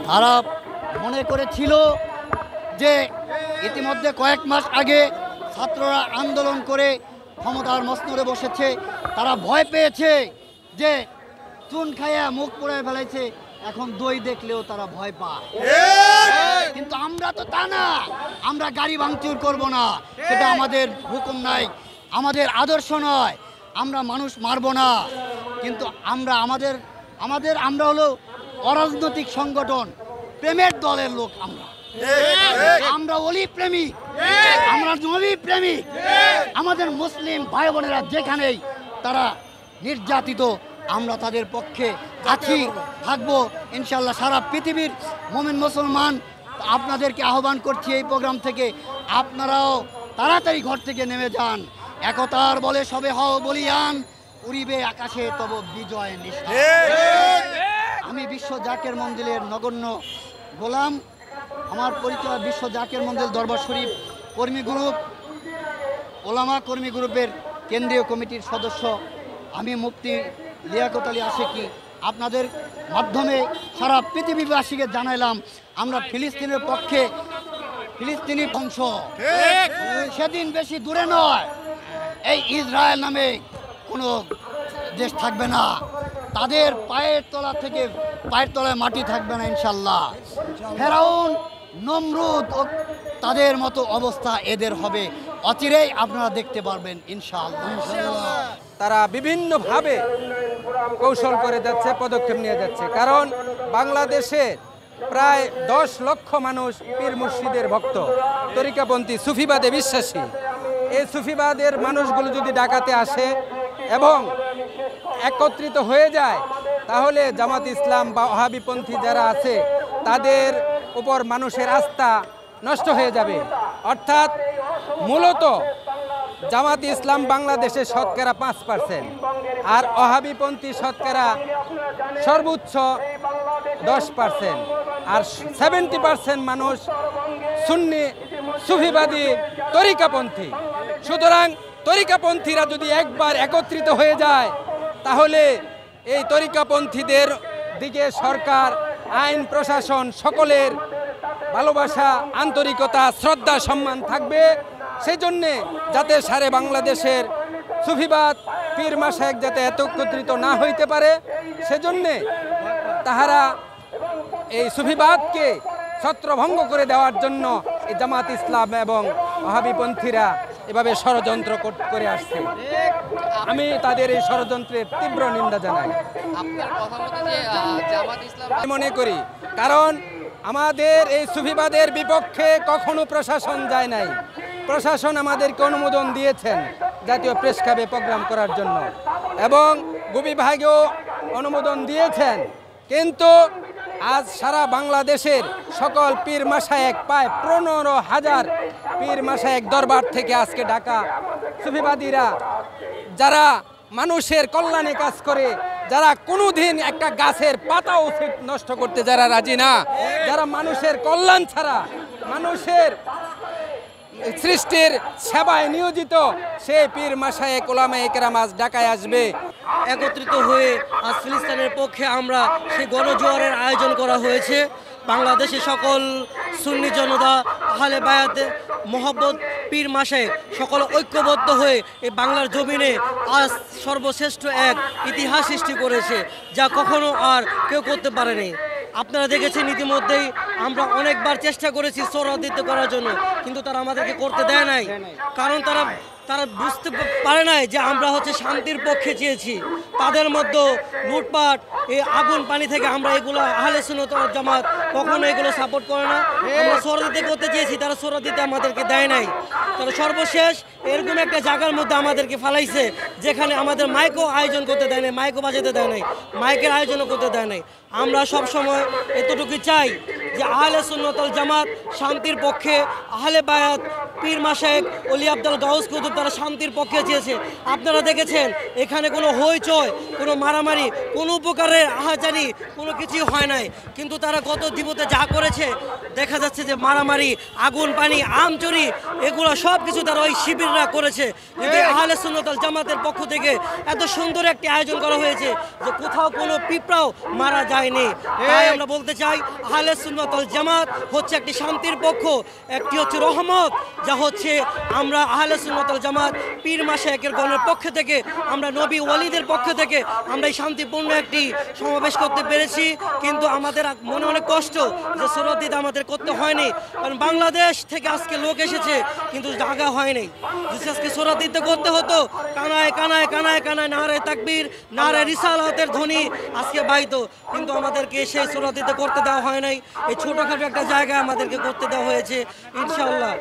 তারা মনে করেছিল যে ইতিমধ্যে কয়েক মাস আগে ছাত্ররা আন্দোলন করে ক্ষমতার মসনদে বসেছে, তারা ভয় পেয়েছে যে চুন খাইয়া মুখ পোড়ায় ফেলাইছে, এখন দই দেখলেও তারা ভয় পায়। কিন্তু আমরা তো তা না, আমরা গাড়ি ভাঙচুর করব না, সেটা আমাদের হুকুম নাই, আমাদের আদর্শ নয়, আমরা মানুষ মারব না। কিন্তু আমরা হলো অরাজনৈতিক সংগঠন, প্রেমের দলের লোক। আমরা অলি প্রেমিক, আমরা নবী প্রেমিক। আমাদের মুসলিম ভাই বোনেরা যেখানেই তারা নির্যাতিত, আমরা তাদের পক্ষে আছি, থাকবো ইনশাল্লাহ। সারা পৃথিবীর মুমিন মুসলমান আপনাদেরকে আহ্বান করছি এই প্রোগ্রাম থেকে, আপনারাও তাড়াতাড়ি ঘর থেকে নেমে যান। একতার বলে সবে হও বলিয়ান, উড়িবে আকাশে তব বিজয় নিষ্ঠা। আমি বিশ্ব জাকের মন্দিরের নগণ্য গোলাম। আমার পরিচয় বিশ্ব জাকের মন্দির দরবার শরীফ কর্মী গ্রুপ, ওলামা কর্মী গ্রুপের কেন্দ্রীয় কমিটির সদস্য। আমি মুফতি লিয়াকত আলী আশিকি। আপনাদের মাধ্যমে সারা পৃথিবীবাসীকে জানাইলাম আমরা ফিলিস্তিনের পক্ষে। ফিলিস্তিনি বংশ সেদিন বেশি দূরে নয়, এই ইসরায়েল নামে কোনো দেশ থাকবে না, তাদের পায়ের তলায় মাটি থাকবে না ইনশাল্লাহ। ফেরাউন, নমরুদ ও তাদের মতো অবস্থা এদের হবে, অচিরেই আপনারা দেখতে পারবেন ইনশাআল্লাহ। তারা বিভিন্নভাবে কৌশল করে যাচ্ছে, পদক্ষেপ নিয়ে যাচ্ছে। কারণ বাংলাদেশে প্রায় 10 লক্ষ মানুষ পীর মুর্শিদের ভক্ত, তরিকাপন্থী, সুফিবাদে বিশ্বাসী। এই সুফিবাদের মানুষগুলো যদি ঢাকাতে আসে এবং একত্রিত হয়ে যায়, তাহলে জামাত ইসলাম বা ওহাবিপন্থী যারা আছে তাদের উপর মানুষের আস্থা নষ্ট হয়ে যাবে। অর্থাৎ মূলত জামাত ইসলাম বাংলাদেশে শতকরা 5%, আর ওহাবিপন্থী শতকরা সর্বোচ্চ 10%, আর 70% মানুষ সুন্নি সুফিবাদী তরিকাপন্থী। সুতরাং তরিকাপন্থীরা যদি একবার একত্রিত হয়ে যায়, তাহলে এই তরিকাপন্থীদের দিকে সরকার, আইন প্রশাসন সকলের ভালোবাসা, আন্তরিকতা, শ্রদ্ধা, সম্মান থাকবে। সেই জন্যে যাতে সারে বাংলাদেশের সুফিবাদ, পীর মাশায়েখ যাতে একত্রিত না হইতে পারে, সেজন্যে তাহারা এই সুফিবাদকে ছত্রভঙ্গ করে দেওয়ার জন্য এই জামাত ইসলাম এবং ওহাবিপন্থীরা এভাবে ষড়যন্ত্র করে আসছে। আমি তাদের এই ষড়যন্ত্রের তীব্র নিন্দা জানাই। মনে করি কারণ আমাদের এই সুফিবাদের বিপক্ষে কখনো প্রশাসন যায় নাই। প্রশাসন আমাদেরকে অনুমোদন দিয়েছেন জাতীয় প্রেস ক্লাবে প্রোগ্রাম করার জন্য, এবং বিভাগেও অনুমোদন দিয়েছেন। কিন্তু আজ সারা বাংলাদেশের সকল পীর মাশায়েখ, প্রায় 15,000 পীর মাশায়েখ দরবার থেকে আজকে ডাকা সুফিবাদীরা, যারা মানুষের কল্যাণে কাজ করে, যারা কোনোদিন একটা গাছের পাতা উচিত নষ্ট করতে যারা রাজি না, যারা মানুষের কল্যাণ ছাড়া মানুষের সৃষ্টির সেবায় নিয়োজিত, সেই পীর মাশায়েখ ওলামায়ে কেরাম আজ ঢাকায় আসবে। একত্রিত হয়ে আজ ফিলিস্তিনের পক্ষে আমরা সেই গণজোয়ারের আয়োজন করা হয়েছে। বাংলাদেশে সকল সুন্নি জনতা, আহলে বায়াত, মোহাব্বত, পীর মাশায়েখ সকল ঐক্যবদ্ধ হয়ে এই বাংলার জমিনে আজ সর্বশ্রেষ্ঠ এক ইতিহাস সৃষ্টি করেছে, যা কখনো আর কেউ করতে পারেনি। আপনারা দেখেছেন ইতিমধ্যেই আমরা অনেকবার চেষ্টা করেছি সৌরাদিত্য করার জন্য, কিন্তু তারা আমাদেরকে করতে দেয় নাই। কারণ তারা বুঝতে পারে নাই যে আমরা হচ্ছে শান্তির পক্ষে চেয়েছি। তাদের মধ্যে লুটপাট, এই আগুন পানি থেকে আমরা এগুলো আহলে সুন্নাত ওয়াল জামাত কখনো এগুলো সাপোর্ট করে না। আমরা সৌরাদিত্য করতে চেয়েছি, তারা সৌরাদিত্য আমাদেরকে দেয় নাই। তারা সর্বশেষ এরকম একটা জায়গার মধ্যে আমাদেরকে ফালাইছে, যেখানে আমাদের মাইকও আয়োজন করতে দেয় নাই, মাইকও বাজাতে দেয় নাই, মাইকের আয়োজনও করতে দেয় নাই। আমরা সবসময় এতটুকু চাই যে আহলে সুন্নাত ওয়াল জামাত শান্তির পক্ষে, আহলে বায়াত পীর মাশায়েখ অলি আব্দুল গাউস কুতুব তারা শান্তির পক্ষে চেয়েছে। আপনারা দেখেছেন এখানে কোনো হইচই, কোনো মারামারি, কোনো প্রকারের আহাজারি কোনো কিছুই হয় নাই, কিন্তু তারা গত দিবসে যা করেছে দেখা যাচ্ছে যে মারামারি, আগুন পানি, আমচুরি এগুলো সব কিছু তারা ওই শিবিররা করেছে। কিন্তু আহলে সুন্নাত ওয়াল জামাতের পক্ষ থেকে এত সুন্দর একটি আয়োজন করা হয়েছে যে কোথাও কোনো পিঁপড়াও মারা যায়নি। তাই আমরা বলতে চাই আহলে সুন্নাত ওয়াল জামাত হচ্ছে একটি শান্তির পক্ষ, একটি হচ্ছে রহমত, যা হচ্ছে আমরা আহলে সুন্নাত ওয়াল জামাত পীর মাশায়েখের গণের পক্ষ থেকে, আমরা নবী ওয়ালিদের পক্ষ থেকে আমরা এই শান্তিপূর্ণ একটি সমাবেশ করতে পেরেছি। কিন্তু আমাদের মনে অনেক কষ্ট যে সুরাত ঈদ আমাদের করতে হয়নি, কারণ বাংলাদেশ থেকে আজকে লোক এসেছে কিন্তু জায়গা হয়নি। যদি আজকে সুরাত ঈদে করতে হতো কানায় কানায় কানায় কানায় নারে তাকবীর নারে রিসালাতের ধ্বনি আজকে বাইতো, কিন্তু আমাদেরকে সেই সুরাত ঈদে করতে দেওয়া হয় নাই। এই ছোটোখাটো একটা জায়গায় আমাদেরকে করতে দেওয়া হয়েছে। ইনশাআল্লাহ